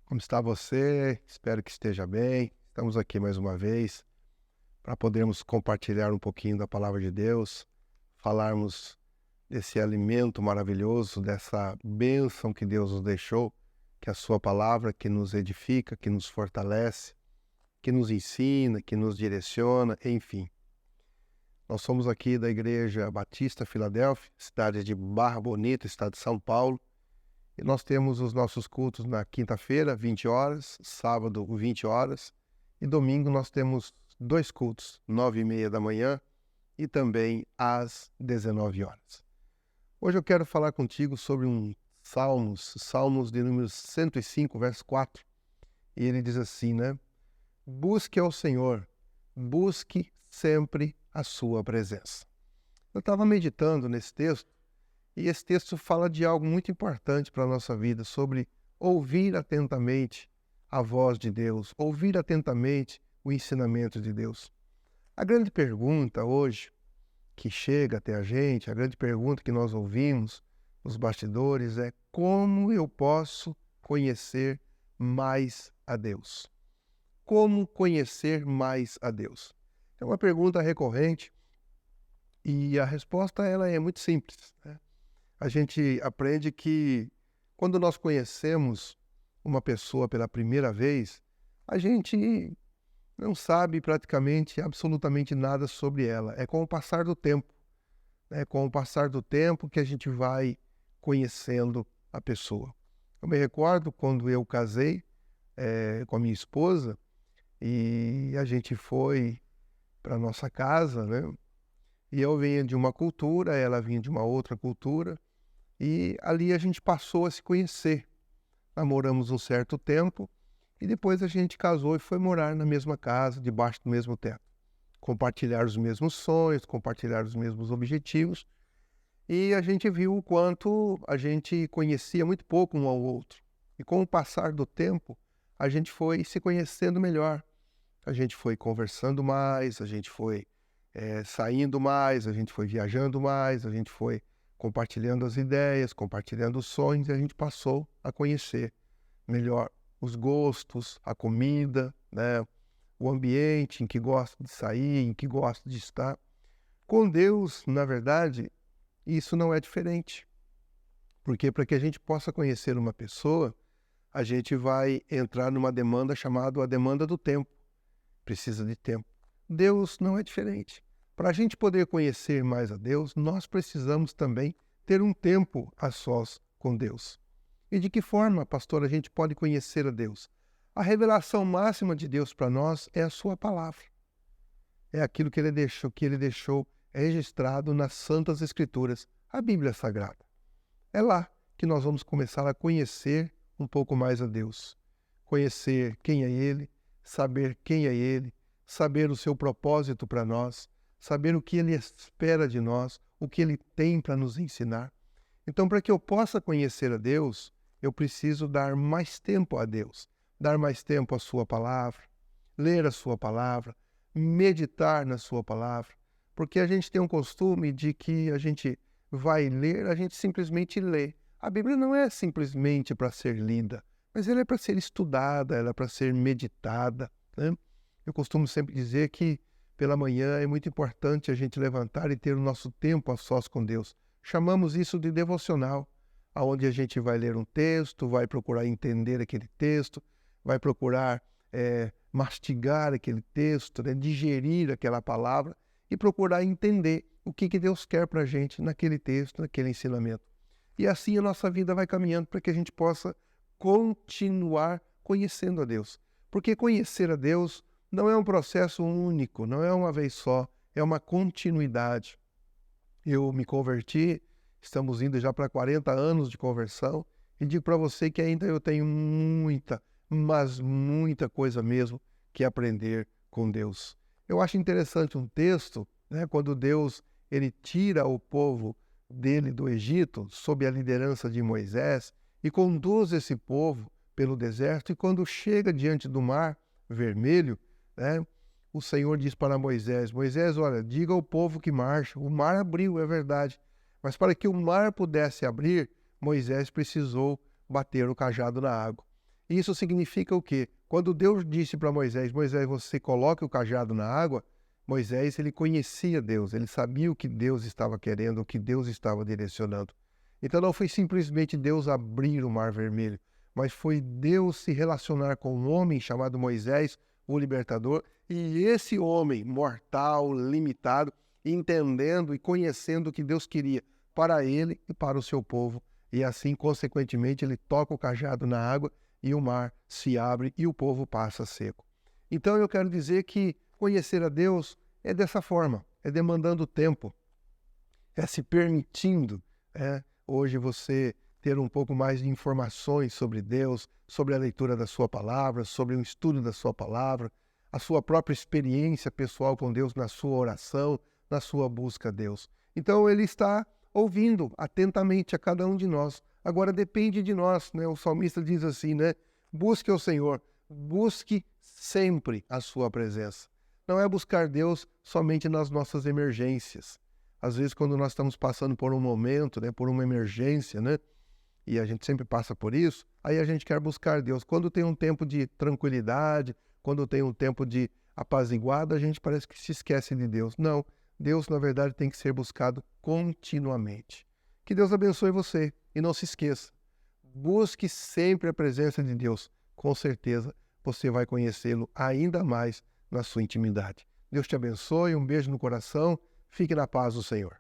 Como está você? Espero que esteja bem. Estamos aqui mais uma vez para podermos compartilhar um pouquinho da palavra de Deus, falarmos desse alimento maravilhoso, dessa bênção que Deus nos deixou, que é a sua palavra, que nos edifica, que nos fortalece, que nos ensina, que nos direciona, enfim. Nós somos aqui da Igreja Batista Filadélfia, cidade de Barra Bonita, estado de São Paulo. E nós temos os nossos cultos na quinta-feira, 20 horas, sábado, 20 horas, e domingo nós temos 2 cultos, 9h30 da manhã e também às 19 horas. Hoje eu quero falar contigo sobre Salmos de número 105, verso 4. E ele diz assim, né? Busque ao Senhor, busque sempre a sua presença. Eu estava meditando nesse texto, e esse texto fala de algo muito importante para a nossa vida, sobre ouvir atentamente a voz de Deus, ouvir atentamente o ensinamento de Deus. A grande pergunta hoje que chega até a gente, a grande pergunta que nós ouvimos nos bastidores é: como eu posso conhecer mais a Deus? Como conhecer mais a Deus? É uma pergunta recorrente e a resposta ela é muito simples, né? A gente aprende que quando nós conhecemos uma pessoa pela primeira vez, a gente não sabe praticamente absolutamente nada sobre ela. É com o passar do tempo, né? Com o passar do tempo que a gente vai conhecendo a pessoa. Eu me recordo quando eu casei com a minha esposa e a gente foi para nossa casa, né? E eu vinha de uma cultura, ela vinha de uma outra cultura. E ali a gente passou a se conhecer. Namoramos um certo tempo e depois a gente casou e foi morar na mesma casa, debaixo do mesmo teto. Compartilhar os mesmos sonhos, compartilhar os mesmos objetivos. E a gente viu o quanto a gente conhecia muito pouco um ao outro. E com o passar do tempo, a gente foi se conhecendo melhor. A gente foi conversando mais, a gente foi saindo mais, a gente foi viajando mais, a gente foi compartilhando as ideias, compartilhando os sonhos, e a gente passou a conhecer melhor os gostos, a comida, né? O ambiente em que gosta de sair, em que gosta de estar. Com Deus, na verdade, isso não é diferente. Porque para que a gente possa conhecer uma pessoa, a gente vai entrar numa demanda chamada a demanda do tempo. Precisa de tempo. Deus não é diferente. Para a gente poder conhecer mais a Deus, nós precisamos também ter um tempo a sós com Deus. E de que forma, pastor, a gente pode conhecer a Deus? A revelação máxima de Deus para nós é a sua palavra. É aquilo que ele deixou registrado nas Santas Escrituras, a Bíblia Sagrada. É lá que nós vamos começar a conhecer um pouco mais a Deus. Conhecer quem é Ele, saber quem é Ele, saber o seu propósito para nós, saber o que Ele espera de nós, o que Ele tem para nos ensinar. Então, para que eu possa conhecer a Deus, eu preciso dar mais tempo a Deus, dar mais tempo à sua palavra, ler a sua palavra, meditar na sua palavra, porque a gente tem um costume de que a gente vai ler, a gente simplesmente lê. A Bíblia não é simplesmente para ser lida, mas ela é para ser estudada, ela é para ser meditada, né? Eu costumo sempre dizer que pela manhã é muito importante a gente levantar e ter o nosso tempo a sós com Deus. Chamamos isso de devocional, aonde a gente vai ler um texto, vai procurar entender aquele texto, vai procurar mastigar aquele texto, né? Digerir aquela palavra e procurar entender o que Deus quer para a gente naquele texto, naquele ensinamento. E assim a nossa vida vai caminhando para que a gente possa continuar conhecendo a Deus. Porque conhecer a Deus não é um processo único, não é uma vez só, é uma continuidade. Eu me converti, estamos indo já para 40 anos de conversão, e digo para você que ainda eu tenho muita, mas muita coisa mesmo que aprender com Deus. Eu acho interessante um texto, né, quando Deus ele tira o povo dele do Egito, sob a liderança de Moisés, e conduz esse povo pelo deserto, e quando chega diante do mar vermelho, né, o Senhor diz para Moisés, Moisés, olha, diga ao povo que marcha. O mar abriu, é verdade, mas para que o mar pudesse abrir, Moisés precisou bater o cajado na água. Isso significa o quê? Quando Deus disse para Moisés, Moisés, você coloque o cajado na água, Moisés, ele conhecia Deus, ele sabia o que Deus estava querendo, o que Deus estava direcionando. Então não foi simplesmente Deus abrir o Mar Vermelho, mas foi Deus se relacionar com um homem chamado Moisés, o libertador, e esse homem mortal, limitado, entendendo e conhecendo o que Deus queria para ele e para o seu povo. E assim, consequentemente, ele toca o cajado na água e o mar se abre e o povo passa seco. Então eu quero dizer que conhecer a Deus é dessa forma, é demandando tempo, é se permitindo, hoje você ter um pouco mais de informações sobre Deus, sobre a leitura da sua palavra, sobre o estudo da sua palavra, a sua própria experiência pessoal com Deus na sua oração, na sua busca a Deus. Então ele está ouvindo atentamente a cada um de nós. Agora depende de nós, né? O salmista diz assim, né? Busque o Senhor, busque sempre a sua presença. Não é buscar Deus somente nas nossas emergências. Às vezes, quando nós estamos passando por um momento, né, por uma emergência, né, e a gente sempre passa por isso, aí a gente quer buscar Deus. Quando tem um tempo de tranquilidade, quando tem um tempo de apaziguado, a gente parece que se esquece de Deus. Não, Deus, na verdade, tem que ser buscado continuamente. Que Deus abençoe você e não se esqueça. Busque sempre a presença de Deus. Com certeza, você vai conhecê-lo ainda mais na sua intimidade. Deus te abençoe, um beijo no coração, fique na paz do Senhor.